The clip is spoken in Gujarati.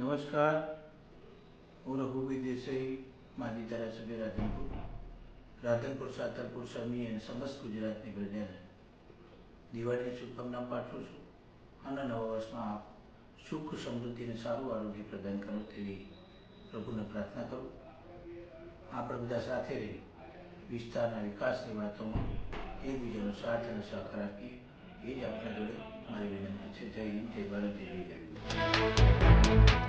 નમસ્કાર, હું રઘુભાઈ દેસાઈ, માજી ધારાસભ્ય રાધનપુર સાતલપુર સમી અને સમસ્ત ગુજરાતની પ્રજાને દિવાળીની શુભકામના પાઠવું છું. અને નવા વર્ષમાં આપ સુખ સમૃદ્ધિ અને સારું આરોગ્ય પ્રદાન કરો તેવી પ્રભુને પ્રાર્થના કરું. આપણે બધા સાથે રહી વિસ્તારના વિકાસની વાતોમાં એકબીજાનો સાથ અને સહકાર આપીએ એ જ આપણા જોડે મારી વિનંતી છે. જય હિન્દ, જય ભારત, જય જય.